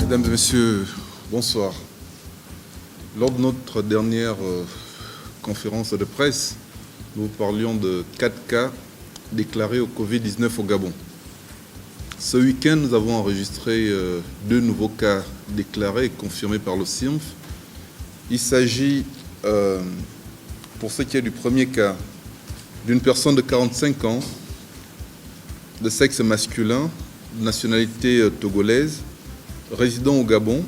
Mesdames et messieurs, bonsoir. Lors de notre dernière conférence de presse, nous parlions de 4 cas déclarés au Covid-19 au Gabon. Ce week-end, nous avons enregistré 2 nouveaux cas déclarés et confirmés par le CIRMF. Il s'agit, pour ce qui est du premier cas, d'une personne de 45 ans, de sexe masculin, de nationalité togolaise, résident au Gabon,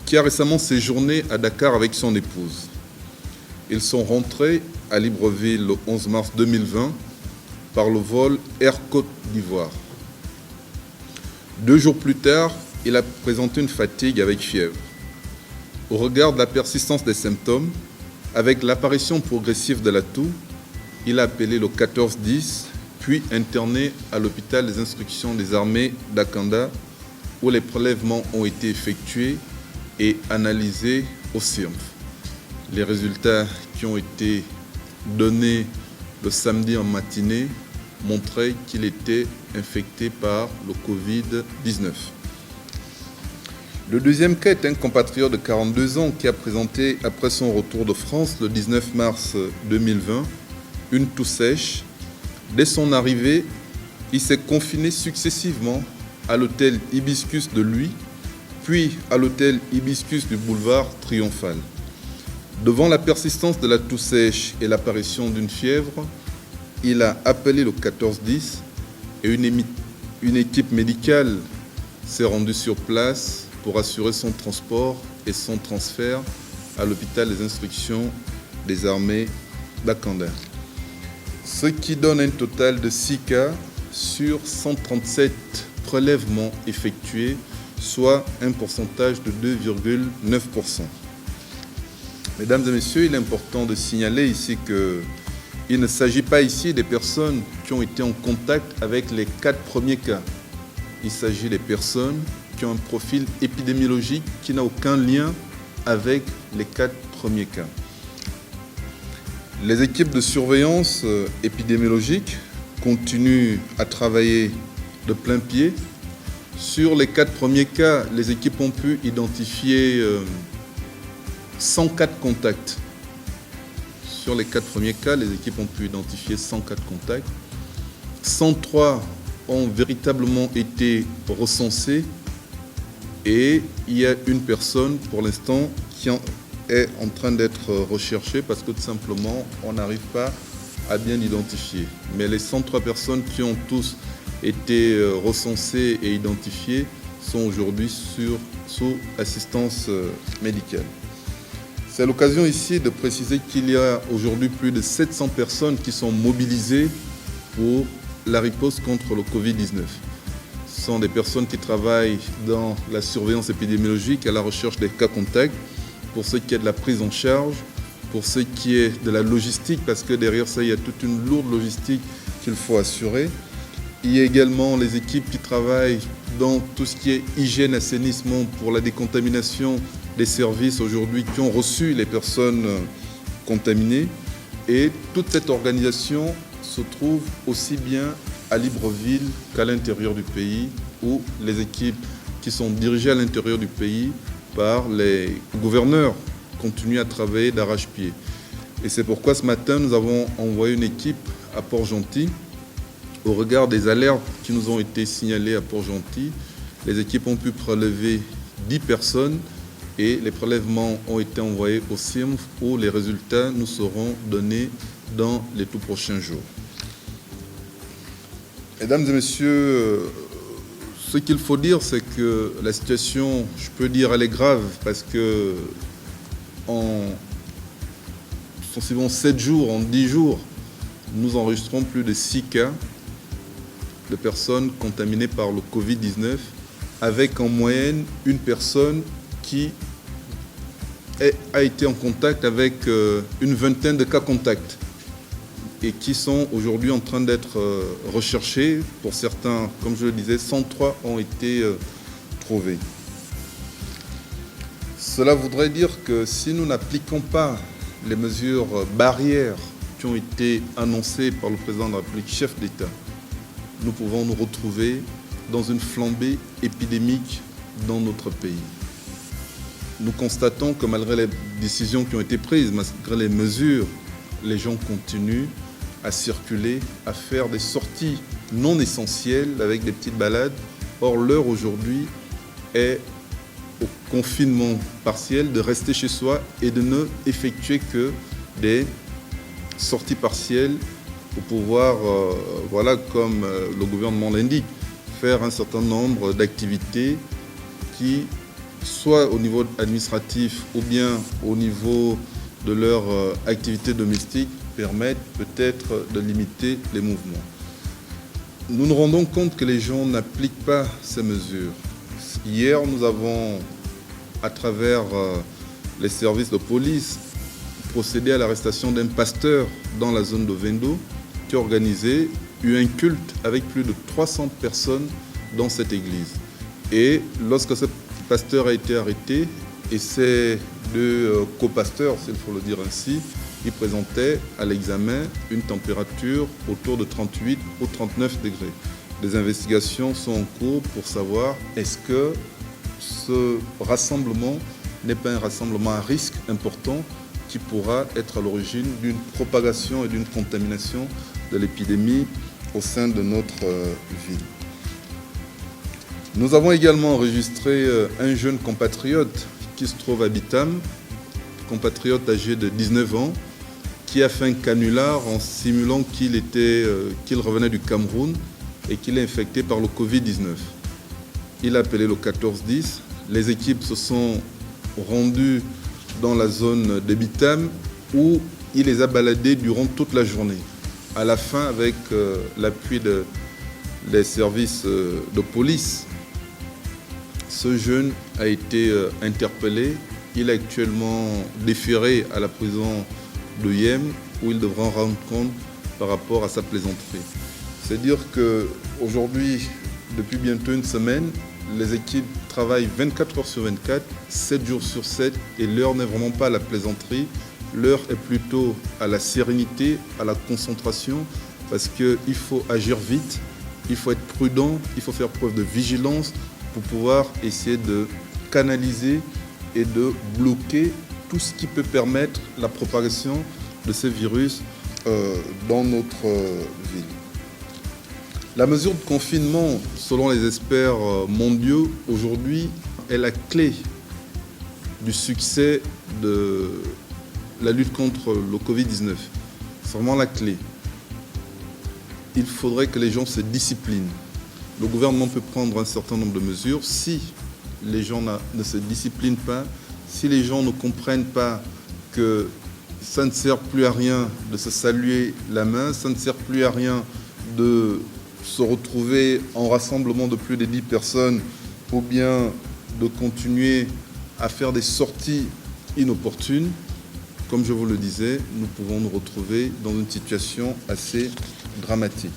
qui a récemment séjourné à Dakar avec son épouse. Ils sont rentrés à Libreville le 11 mars 2020 par le vol Air Côte d'Ivoire. 2 jours plus tard, il a présenté une fatigue avec fièvre. Au regard de la persistance des symptômes, avec l'apparition progressive de la toux, il a appelé le 1410, puis interné à l'hôpital des instructions des armées d'Akanda, où les prélèvements ont été effectués et analysés au CIRMF. Les résultats qui ont été donnés le samedi en matinée montraient qu'il était infecté par le Covid-19. Le deuxième cas est un compatriote de 42 ans qui a présenté, après son retour de France le 19 mars 2020, une toux sèche. Dès son arrivée, il s'est confiné successivement à l'hôtel Hibiscus de Luy, puis à l'hôtel Hibiscus du boulevard Triomphal. Devant la persistance de la toux sèche et l'apparition d'une fièvre, il a appelé le 1410 et une équipe médicale s'est rendue sur place pour assurer son transport et son transfert à l'hôpital des instructions des armées d'Akanda. Ce qui donne un total de 6 cas sur 137 prélèvements effectués, soit un pourcentage de 2,9%. Mesdames et messieurs, il est important de signaler ici qu'il ne s'agit pas ici des personnes qui ont été en contact avec les 4 premiers cas. Il s'agit des personnes qui ont un profil épidémiologique qui n'a aucun lien avec les 4 premiers cas. Les équipes de surveillance épidémiologique continuent à travailler de plein pied. Sur les 4 premiers cas, les équipes ont pu identifier 104 contacts. Sur les 4 premiers cas, les équipes ont pu identifier 104 contacts. 103 ont véritablement été recensés et il y a une personne pour l'instant qui est en train d'être recherchée parce que tout simplement on n'arrive pas à bien l'identifier. Mais les 103 personnes qui ont tous été recensées et identifiées sont aujourd'hui sous assistance médicale. C'est l'occasion ici de préciser qu'il y a aujourd'hui plus de 700 personnes qui sont mobilisées pour la riposte contre le Covid-19. Ce sont des personnes qui travaillent dans la surveillance épidémiologique à la recherche des cas contacts, pour ce qui est de la prise en charge, pour ce qui est de la logistique, parce que derrière ça, il y a toute une lourde logistique qu'il faut assurer. Il y a également les équipes qui travaillent dans tout ce qui est hygiène, assainissement pour la décontamination des services aujourd'hui qui ont reçu les personnes contaminées. Et toute cette organisation se trouve aussi bien à Libreville qu'à l'intérieur du pays, où les équipes qui sont dirigées à l'intérieur du pays par les gouverneurs continuent à travailler d'arrache-pied. Et c'est pourquoi ce matin, nous avons envoyé une équipe à Port-Gentil. Au regard des alertes qui nous ont été signalées à Port-Gentil, les équipes ont pu prélever 10 personnes et les prélèvements ont été envoyés au CIRMF où les résultats nous seront donnés dans les tout prochains jours. Mesdames et messieurs, ce qu'il faut dire, c'est que la situation, je peux dire, elle est grave parce que en sensiblement 7 jours, en 10 jours, nous enregistrons plus de 6 cas de personnes contaminées par le Covid-19, avec en moyenne une personne qui a été en contact avec une vingtaine de cas contacts et qui sont aujourd'hui en train d'être recherchés. Pour certains, comme je le disais, 103 ont été trouvés. Cela voudrait dire que si nous n'appliquons pas les mesures barrières qui ont été annoncées par le président de la République, chef d'État, nous pouvons nous retrouver dans une flambée épidémique dans notre pays. Nous constatons que malgré les décisions qui ont été prises, malgré les mesures, les gens continuent à circuler, à faire des sorties non essentielles avec des petites balades. Or, l'heure aujourd'hui est au confinement partiel, de rester chez soi et de ne effectuer que des sorties partielles pour pouvoir, comme le gouvernement l'indique, faire un certain nombre d'activités qui, soit au niveau administratif ou bien au niveau de leur activité domestique, permettent peut-être de limiter les mouvements. Nous nous rendons compte que les gens n'appliquent pas ces mesures. Hier, nous avons, à travers les services de police, procédé à l'arrestation d'un pasteur dans la zone de Vendo qui a organisé un culte avec plus de 300 personnes dans cette église. Et lorsque ce pasteur a été arrêté, et ces deux copasteurs, s'il faut le dire ainsi, ils présentaient à l'examen une température autour de 38 ou 39 degrés. Des investigations sont en cours pour savoir est-ce que ce rassemblement n'est pas un rassemblement à risque important qui pourra être à l'origine d'une propagation et d'une contamination de l'épidémie au sein de notre ville. Nous avons également enregistré un jeune compatriote qui se trouve à Bitam, compatriote âgé de 19 ans, qui a fait un canular en simulant qu'il revenait du Cameroun et qu'il est infecté par le Covid-19. Il a appelé le 1410. Les équipes se sont rendues dans la zone de Bitam où il les a baladés durant toute la journée. À la fin, avec l'appui des services de police, ce jeune a été interpellé. Il est actuellement déféré à la prison de Yem où il devra rendre compte par rapport à sa plaisanterie. C'est dire qu'aujourd'hui, depuis bientôt une semaine, les équipes travaillent 24 heures sur 24, 7 jours sur 7, et l'heure n'est vraiment pas à la plaisanterie, l'heure est plutôt à la sérénité, à la concentration, parce qu'il faut agir vite, il faut être prudent, il faut faire preuve de vigilance pour pouvoir essayer de canaliser et de bloquer tout ce qui peut permettre la propagation de ces virus dans notre ville. La mesure de confinement, selon les experts mondiaux, aujourd'hui, est la clé du succès de la lutte contre le Covid-19. C'est vraiment la clé. Il faudrait que les gens se disciplinent. Le gouvernement peut prendre un certain nombre de mesures. Si les gens ne se disciplinent pas, si les gens ne comprennent pas que ça ne sert plus à rien de se saluer la main, ça ne sert plus à rien de se retrouver en rassemblement de plus de 10 personnes ou bien de continuer à faire des sorties inopportunes, comme je vous le disais, nous pouvons nous retrouver dans une situation assez dramatique.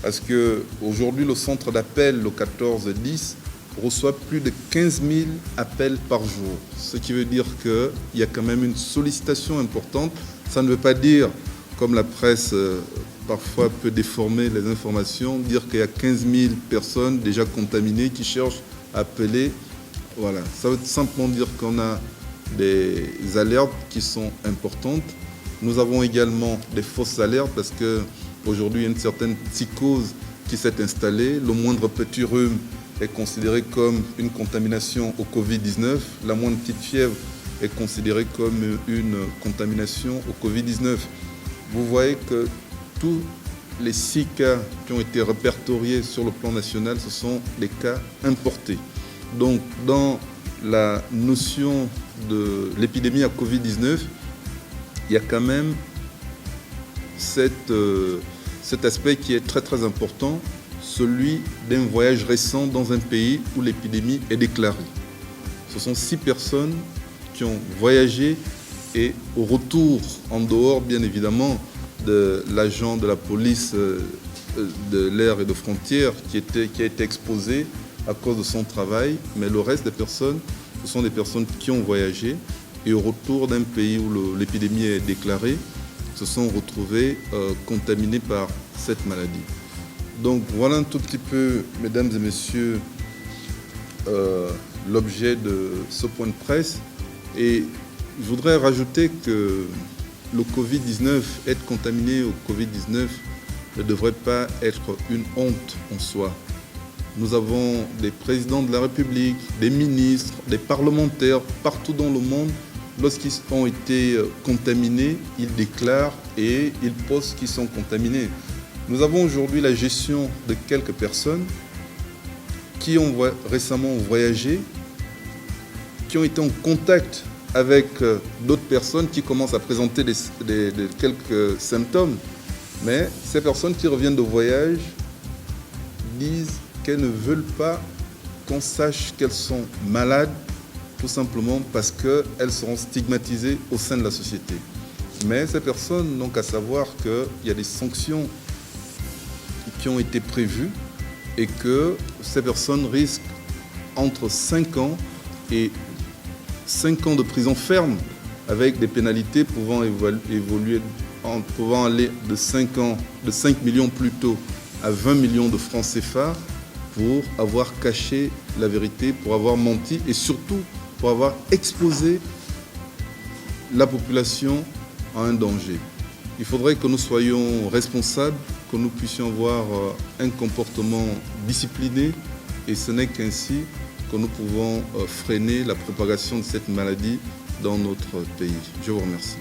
Parce qu'aujourd'hui, le centre d'appel, le 1410, reçoit plus de 15 000 appels par jour. Ce qui veut dire qu'il y a quand même une sollicitation importante. Ça ne veut pas dire, comme la presse parfois peut déformer les informations, dire qu'il y a 15 000 personnes déjà contaminées qui cherchent à appeler. Voilà. Ça veut simplement dire qu'on a des alertes qui sont importantes. Nous avons également des fausses alertes parce qu'aujourd'hui, il y a une certaine psychose qui s'est installée. Le moindre petit rhume est considéré comme une contamination au Covid-19. La moindre petite fièvre est considérée comme une contamination au Covid-19. Vous voyez que tous les 6 cas qui ont été répertoriés sur le plan national, ce sont des cas importés. Donc, dans la notion de l'épidémie à Covid-19, il y a quand même cet aspect qui est très très important, celui d'un voyage récent dans un pays où l'épidémie est déclarée. Ce sont 6 personnes qui ont voyagé et au retour, en dehors bien évidemment de l'agent de la police de l'air et de frontières qui a été exposé à cause de son travail, mais le reste des personnes, ce sont des personnes qui ont voyagé et au retour d'un pays où l'épidémie est déclarée, se sont retrouvés contaminés par cette maladie. Donc voilà un tout petit peu, mesdames et messieurs, l'objet de ce point de presse. Et je voudrais rajouter que le Covid-19, être contaminé au Covid-19 ne devrait pas être une honte en soi. Nous avons des présidents de la République, des ministres, des parlementaires partout dans le monde. Lorsqu'ils ont été contaminés, ils déclarent et ils postent qu'ils sont contaminés. Nous avons aujourd'hui la gestion de quelques personnes qui ont récemment voyagé, qui ont été en contact avec d'autres personnes qui commencent à présenter quelques symptômes. Mais ces personnes qui reviennent de voyage disent qu'elles ne veulent pas qu'on sache qu'elles sont malades, tout simplement parce qu'elles seront stigmatisées au sein de la société. Mais ces personnes n'ont qu'à savoir qu'il y a des sanctions qui ont été prévues et que ces personnes risquent entre 5 ans et 5 ans de prison ferme avec des pénalités pouvant aller de 5 millions plutôt à 20 millions de francs CFA pour avoir caché la vérité, pour avoir menti et surtout pour avoir exposé la population à un danger. Il faudrait que nous soyons responsables, que nous puissions avoir un comportement discipliné et ce n'est qu'ainsi que nous pouvons freiner la propagation de cette maladie dans notre pays. Je vous remercie.